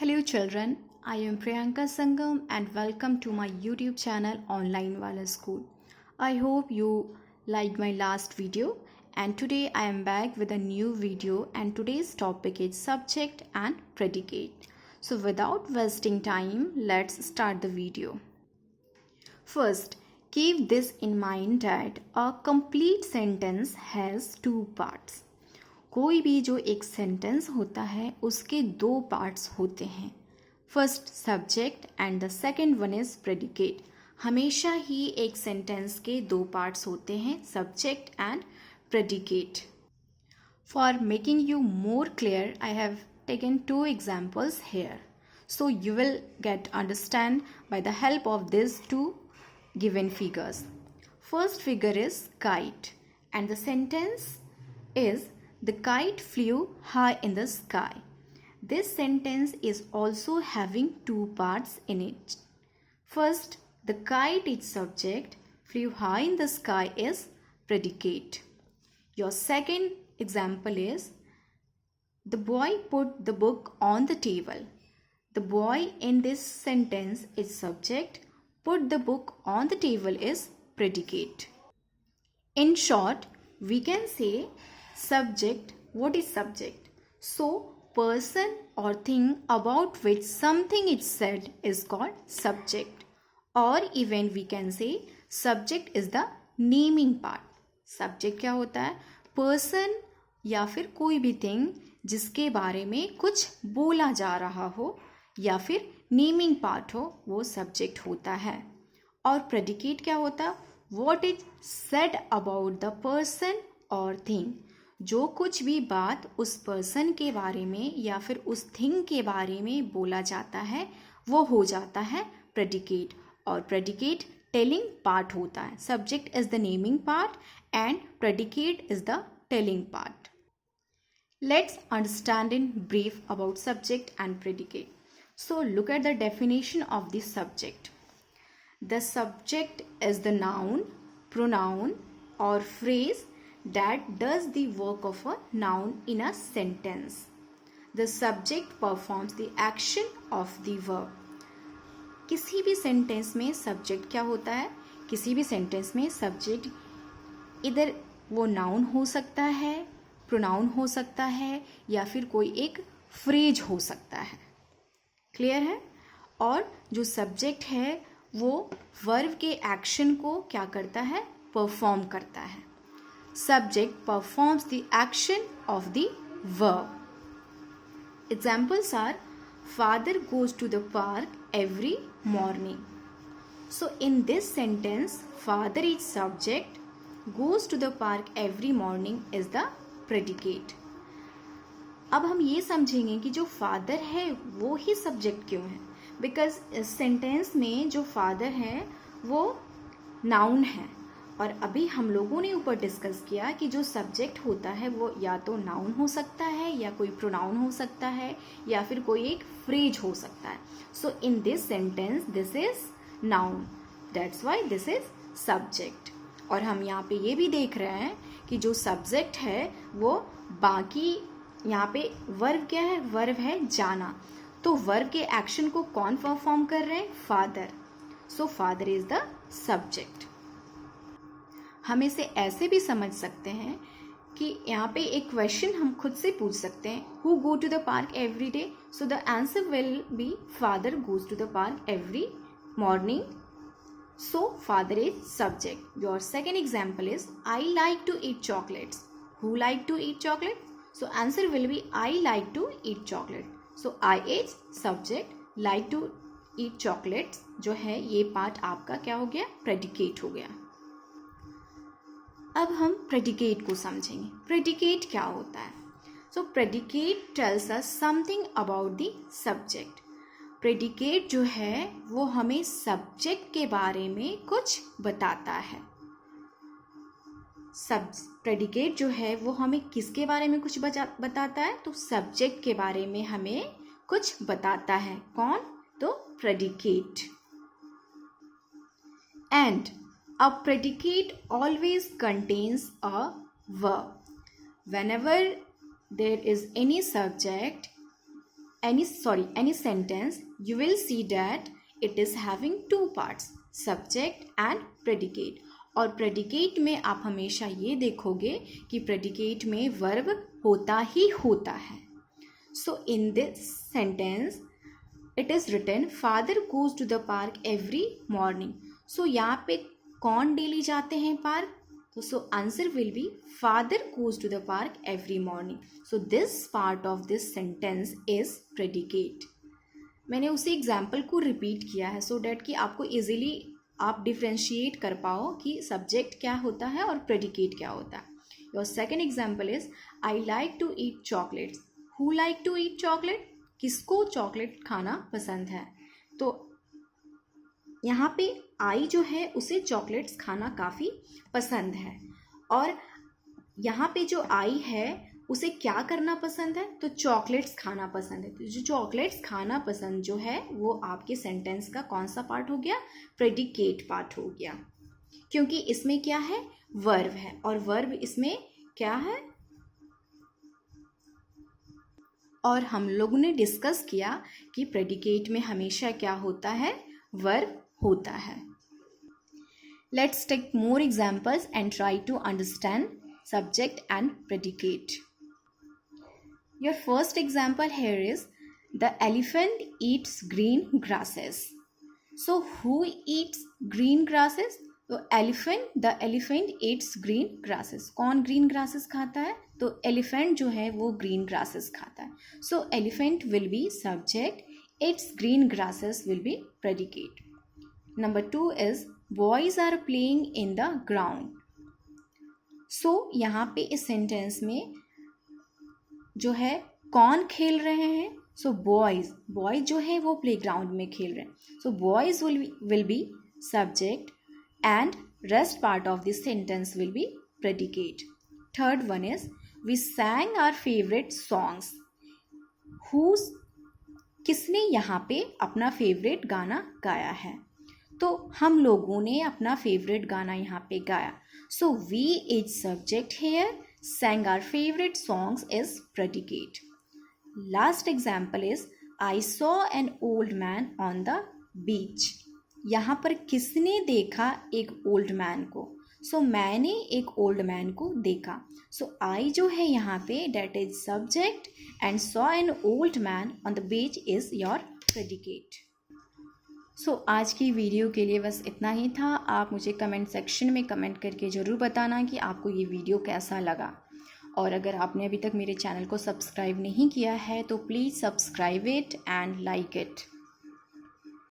Hello children, I am Priyanka Sangam and welcome to my YouTube channel Online Wala School. I hope you liked my last video and today I am back with a new video and today's topic is subject and predicate. So without wasting time, let's start the video. First, keep this in mind that a complete sentence has two parts. कोई भी जो एक sentence होता है उसके दो parts होते हैं. First subject and the second one is predicate. हमेशा ही एक सेंटेंस के दो पार्ट्स होते हैं, subject and predicate. For making you more clear I have taken two examples here, so you will get understand by the help of these two given figures. First figure is kite and the sentence is the kite flew high in the sky. This sentence is also having two parts in it. First, the kite is subject, flew high in the sky is predicate. Your second example is the boy put the book on the table. The boy in this sentence is subject, put the book on the table is predicate. In short, we can say subject. What is subject? So, person or thing about which something is said is called subject. Or even we can say subject is the naming part. Subject क्या होता है? Person या फिर कोई भी thing जिसके बारे में कुछ बोला जा रहा हो या फिर नेमिंग पार्ट हो, वो सब्जेक्ट होता है. और प्रेडिकेट क्या होता है? What is said about the person और थिंग. जो कुछ भी बात उस पर्सन के बारे में या फिर उस थिंग के बारे में बोला जाता है वो हो जाता है प्रेडिकेट. और प्रेडिकेट टेलिंग पार्ट होता है. Subject is the naming part and predicate is the telling part. Let's understand in brief about subject and predicate. So look at the definition of the subject. The subject is the noun, pronoun or phrase that does the work of a noun in a sentence. The subject performs the action of the verb. किसी भी sentence में subject क्या होता है? किसी भी sentence में subject इधर वो नाउन हो सकता है, प्रोनाउन हो सकता है या फिर कोई एक फ्रेज हो सकता है. क्लियर है? और जो सब्जेक्ट है वो वर्ब के एक्शन को क्या करता है? परफॉर्म करता है. Subject performs the action of the verb. Examples are father goes to the park every morning. So in this sentence father is subject, goes to the park every morning is the predicate. अब हम ये समझेंगे कि जो father है वो ही subject क्यों है. बिकॉज इस सेंटेंस में जो फादर है वो नाउन है और अभी हम लोगों ने ऊपर डिस्कस किया कि जो सब्जेक्ट होता है वो या तो नाउन हो सकता है या कोई प्रोनाउन हो सकता है या फिर कोई एक फ्रेज हो सकता है. So in this sentence this is noun, that's why this is subject. और हम यहाँ पे ये भी देख रहे हैं कि जो सब्जेक्ट है वो बाकी यहाँ पे वर्ब क्या है? वर्ब है जाना. तो वर्ब के एक्शन को कौन परफॉर्म कर रहे हैं? Father. So father is the subject. हम इसे ऐसे भी समझ सकते हैं कि यहाँ पे एक क्वेश्चन हम खुद से पूछ सकते हैं, who go to the park every day. So the answer will be father goes to the park every morning. So father is subject. Your second example is I like to eat chocolates. Who like to eat chocolate? So answer will be I like to eat chocolate. So I is subject, like to eat chocolates जो है ये part आपका क्या हो गया? Predicate हो गया. अब हम प्रेडिकेट को समझेंगे. प्रेडिकेट क्या होता है? So predicate tells us something about the subject. Predicate जो है वो हमें सब्जेक्ट के बारे में कुछ बताता है. प्रेडिकेट जो है वो हमें किसके बारे में कुछ बताता है? तो सब्जेक्ट के बारे में हमें कुछ बताता है. कौन? तो predicate. And a predicate always contains a verb. Whenever there is any subject any sentence, you will see that it is having two parts, subject and predicate. और predicate में आप हमेशा ये देखोगे कि predicate में verb होता ही होता है. So in this sentence it is written father goes to the park every morning. So यहाँ पे कौन डेली जाते हैं park? So answer will be father goes to the park every morning. So this part of this sentence is predicate. मैंने उसी example को repeat किया है so that कि आपको इजीली आप डिफ्रेंशिएट कर पाओ कि सब्जेक्ट क्या होता है और प्रेडिकेट क्या होता है. Your second example is I like to eat chocolates. Who like to eat chocolate? किसको चॉकलेट खाना पसंद है? तो यहाँ पे आई जो है उसे चॉकलेट्स खाना काफ़ी पसंद है. और यहाँ पे जो आई है उसे क्या करना पसंद है? तो चॉकलेट्स खाना पसंद है. तो जो चॉकलेट्स खाना पसंद जो है वो आपके सेंटेंस का कौन सा पार्ट हो गया? प्रेडिकेट पार्ट हो गया, क्योंकि इसमें क्या है? वर्ब है. और वर्ब इसमें क्या है? और हम लोगों ने डिस्कस किया कि प्रेडिकेट में हमेशा क्या होता है? वर्ब होता है. Let's take more examples and try to understand subject and predicate. Your first example here is the elephant eats green grasses. So who eats green grasses? तो the elephant eats green grasses. कौन green grasses खाता है? तो elephant जो है वो green grasses खाता है. So elephant will be subject, its green grasses will be predicate. Number 2 is boys are playing in the ground. So यहाँ पे इस सेंटेंस में जो है कौन खेल रहे हैं? सो बॉयज जो है वो प्लेग्राउंड में खेल रहे हैं. So boys will be subject and rest part of this sentence will be predicate. Third one is we sang our favourite songs. किसने यहाँ पे अपना फेवरेट गाना गाया है? तो हम लोगों ने अपना फेवरेट गाना यहाँ पे गाया. So we is subject here, sang our favorite songs is predicate. Last example is I saw an old man on the beach. यहाँ पर किसने देखा एक ओल्ड मैन को? सो मैंने एक ओल्ड मैन को देखा. सो आई जो है यहाँ पे dad is subject and saw an old man on the beach is your predicate. So आज की वीडियो के लिए बस इतना ही था. आप मुझे कमेंट सेक्शन में कमेंट करके ज़रूर बताना कि आपको ये वीडियो कैसा लगा. और अगर आपने अभी तक मेरे चैनल को सब्सक्राइब नहीं किया है तो please subscribe it and like it.